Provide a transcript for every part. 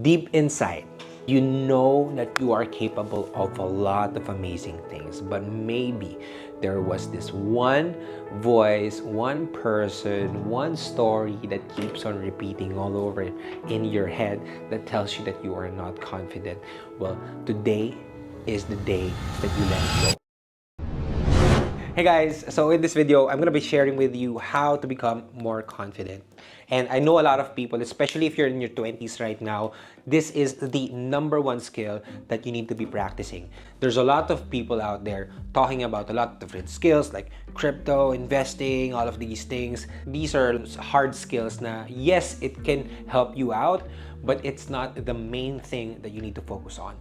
Deep inside, you know that you are capable of a lot of amazing things, but maybe there was this one voice, one person, one story that keeps on repeating all over in your head that tells you that you are not confident. Well, today is the day that you let it go. Hey guys, so in this video, I'm gonna be sharing with you how to become more confident. And I know a lot of people, especially if you're in your 20s right now, this is the #1 skill that you need to be practicing. There's a lot of people out there talking about a lot of different skills like crypto, investing, all of these things. These are hard skills na yes, it can help you out, but it's not the main thing that you need to focus on.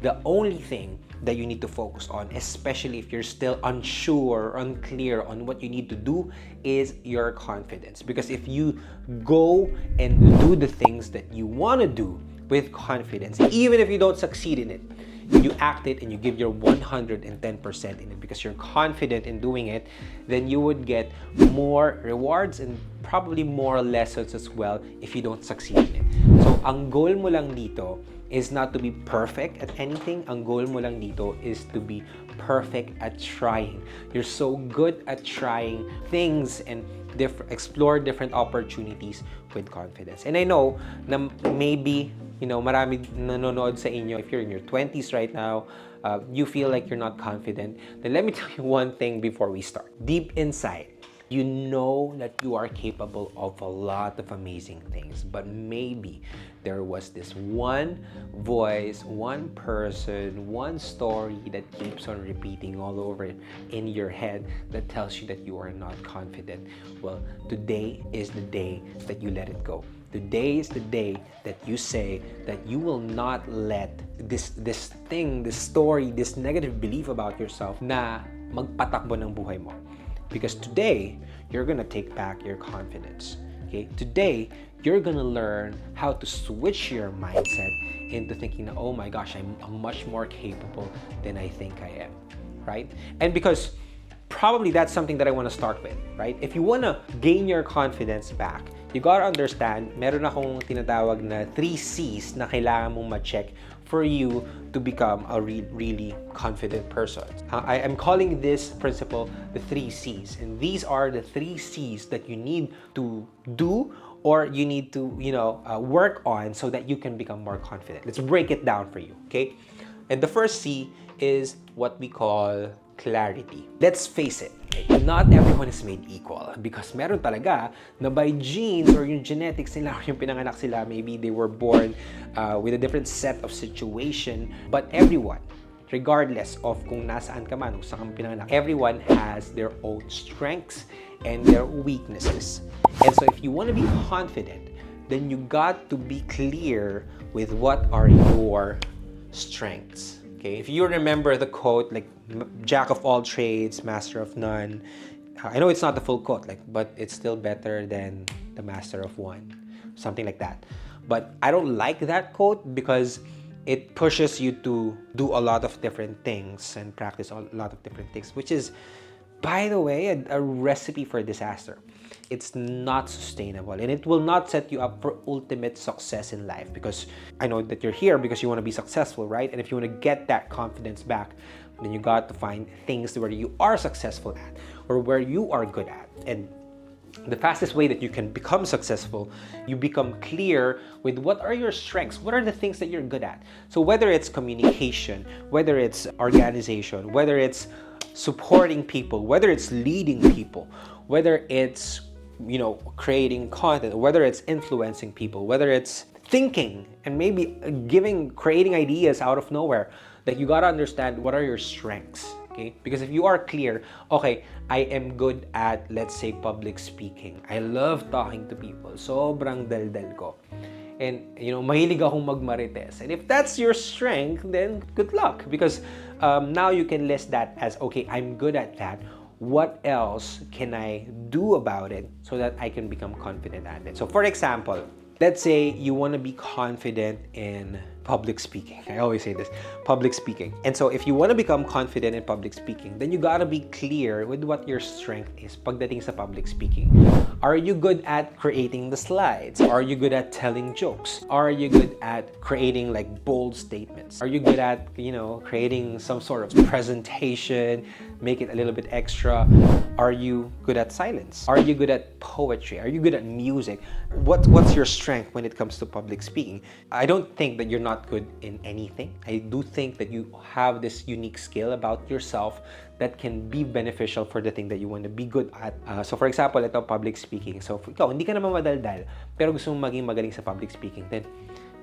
The only thing that you need to focus on, especially if you're still unsure or unclear on what you need to do, is your confidence. Because if you go and do the things that you want to do with confidence, even if you don't succeed in it, you act it and you give your 110% in it because you're confident in doing it, then you would get more rewards and probably more lessons as well if you don't succeed in it. So, ang goal mo lang dito is not to be perfect at anything. Ang goal mo lang dito is to be perfect at trying. You're so good at trying things and explore different opportunities with confidence. And I know na maybe, marami nanonood sa inyo. If you're in your 20s right now, you feel like you're not confident, then let me tell you one thing before we start. Deep inside, you know that you are capable of a lot of amazing things, but maybe there was this one voice, one person, one story that keeps on repeating all over in your head that tells you that you are not confident. Well, today is the day that you let it go. Today is the day that you say that you will not let this thing, this story, this negative belief about yourself na magpatakbo ng buhay mo. Because today, you're gonna take back your confidence. Okay? Today, you're gonna learn how to switch your mindset into thinking, oh my gosh, I'm much more capable than I think I am. Right? And because probably that's something that I want to start with, right? If you want to gain your confidence back, you gotta understand, meron akong tinatawag na 3 C's na kailangan mong ma-check for you to become a really confident person. I am calling this principle the 3 C's. And these are the 3 C's that you need to do or you need to, work on so that you can become more confident. Let's break it down for you, okay? And the first C is what we call clarity. Let's face it, not everyone is made equal because meron talaga na by genes or yung genetics nila or yung pinanganak sila, maybe they were born with a different set of situation, but everyone, regardless of kung nasaan ka man, kung saan ka pinanganak, everyone has their own strengths and their weaknesses. And so if you want to be confident, then you got to be clear with what are your strengths. Okay? If you remember the quote, like jack of all trades, master of none. I know it's not the full quote, but it's still better than the master of one. Something like that. But I don't like that quote because it pushes you to do a lot of different things and practice a lot of different things, which is, by the way, a recipe for disaster. It's not sustainable and it will not set you up for ultimate success in life because I know that you're here because you want to be successful, right? And if you want to get that confidence back, then you got to find things where you are successful at or where you are good at. And the fastest way that you can become successful, you become clear with what are your strengths, what are the things that you're good at. So whether it's communication, whether it's organization, whether it's supporting people, whether it's leading people, whether it's creating content, whether it's influencing people, whether it's thinking and maybe creating ideas out of nowhere, that you gotta understand what are your strengths. Okay? Because if you are clear, okay, I am good at, let's say, public speaking. I love talking to people. Sobrang daldal ko. And, mahilig akong magmarites. And if that's your strength, then good luck. Because now you can list that as, okay, I'm good at that. What else can I do about it so that I can become confident at it? So for example, let's say you want to be confident in public speaking. I always say this, public speaking. And so if you want to become confident in public speaking, then you gotta be clear with what your strength is pagdating sa public speaking. Are you good at creating the slides? Are you good at telling jokes? Are you good at creating like bold statements? Are you good at, creating some sort of presentation, make it a little bit extra? Are you good at silence? Are you good at poetry? Are you good at music? What's your strength when it comes to public speaking? I don't think that you're not good in anything. I do think that you have this unique skill about yourself that can be beneficial for the thing that you want to be good at. So for example, ito public speaking. So if ikaw, hindi ka naman madaldal, pero gusto mong maging magaling sa public speaking, then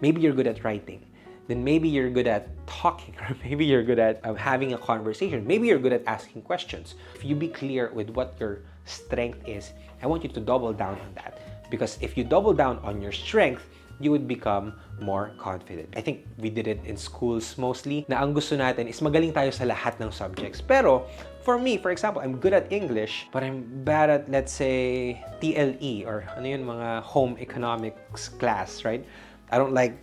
maybe you're good at writing. Then maybe you're good at talking, or maybe you're good at having a conversation. Maybe you're good at asking questions. If you be clear with what your strength is, I want you to double down on that. Because if you double down on your strength, you would become more confident. I think we did it in schools mostly, na ang gusto natin is magaling tayo sa lahat ng subjects. Pero for me, for example, I'm good at English, but I'm bad at, let's say, TLE, or ano yun, mga home economics class, right? I don't like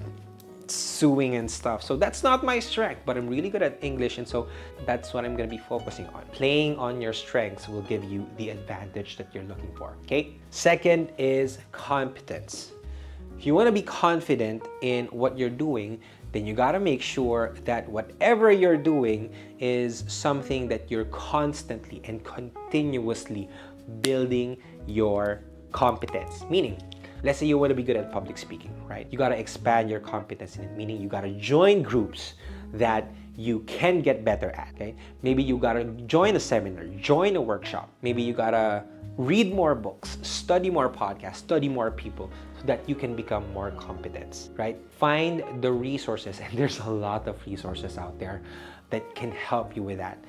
suing and stuff. So that's not my strength, but I'm really good at English, and so that's what I'm going to be focusing on. Playing on your strengths will give you the advantage that you're looking for, okay? Second is competence. If you want to be confident in what you're doing, then you got to make sure that whatever you're doing is something that you're constantly and continuously building your competence. Meaning, let's say you want to be good at public speaking, right? You got to expand your competence in it, meaning you got to join groups that you can get better at, okay? Maybe you got to join a seminar, join a workshop. Maybe you got to read more books, study more podcasts, study more people, so that you can become more competent, right? Find the resources, and there's a lot of resources out there that can help you with that,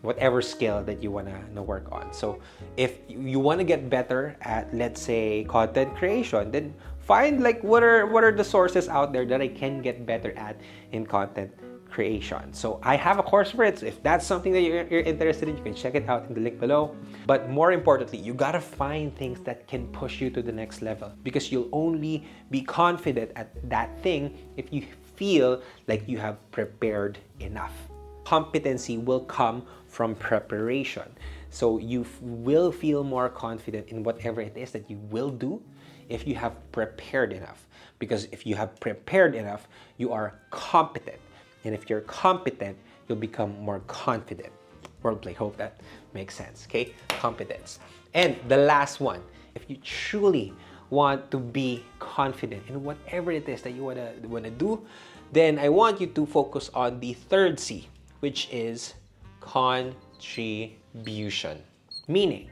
whatever skill that you want to work on. So if you want to get better at, let's say, content creation, then find like what are the sources out there that I can get better at in content creation. So I have a course for it. So if that's something that you're interested in, you can check it out in the link below. But more importantly, you gotta find things that can push you to the next level, because you'll only be confident at that thing if you feel like you have prepared enough. Competency will come from preparation. So you will feel more confident in whatever it is that you will do if you have prepared enough. Because if you have prepared enough, you are competent. And if you're competent, you'll become more confident. Wordplay, hope that makes sense, okay? Competence. And the last one, if you truly want to be confident in whatever it is that you wanna do, then I want you to focus on the third C, which is contribution. Meaning,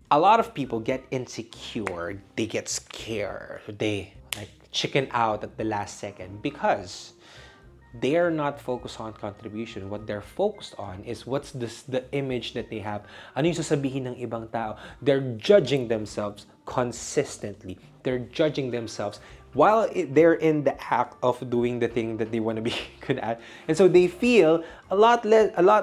a lot of people get insecure, they get scared, they like chicken out at the last second because they're not focused on contribution. What they're focused on is what's the image that they have. Ano yung sasabihin ng ibang tao? They're judging themselves consistently. They're judging themselves while they're in the act of doing the thing that they want to be good at. And so they feel a lot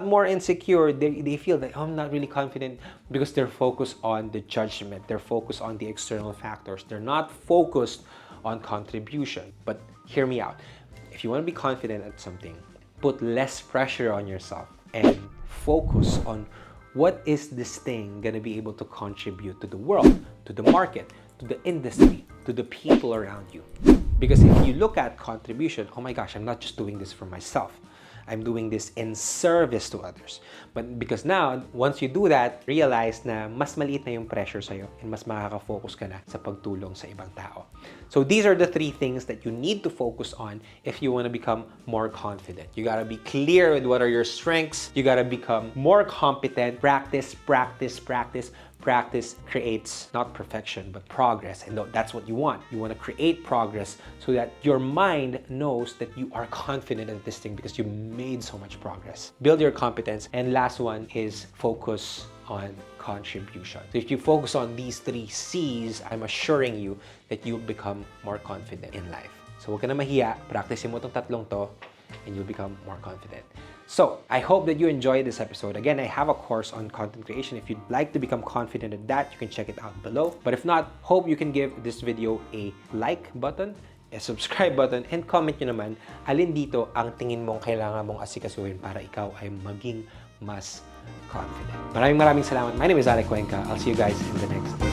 more insecure. They feel that, oh, I'm not really confident, because they're focused on the judgment. They're focused on the external factors. They're not focused on contribution. But hear me out. If you want to be confident at something, put less pressure on yourself and focus on what is this thing going to be able to contribute to the world, to the market, to the industry, to the people around you. Because if you look at contribution, oh my gosh, I'm not just doing this for myself. I'm doing this in service to others. But because now, once you do that, realize na mas maliit na yung pressure sa'yo and mas makaka-focus ka na sa pagtulong sa ibang tao. So these are the three things that you need to focus on if you want to become more confident. You gotta be clear with what are your strengths. You gotta become more competent. Practice, practice, practice. Practice creates not perfection, but progress. And that's what you want. You want to create progress so that your mind knows that you are confident in this thing because you made so much progress. Build your competence. And last one is focus on contribution. So if you focus on these three C's, I'm assuring you that you'll become more confident in life. So huwag ka na mahiya. Practice mo itong tatlong to and you'll become more confident. So, I hope that you enjoyed this episode. Again, I have a course on content creation. If you'd like to become confident in that, you can check it out below. But if not, hope you can give this video a like button subscribe button and comment nyo naman alin dito ang tingin mong kailangan mong asikasuhin para ikaw ay maging mas confident. Maraming salamat. My name is Alec Cuenca. I'll see you guys in the next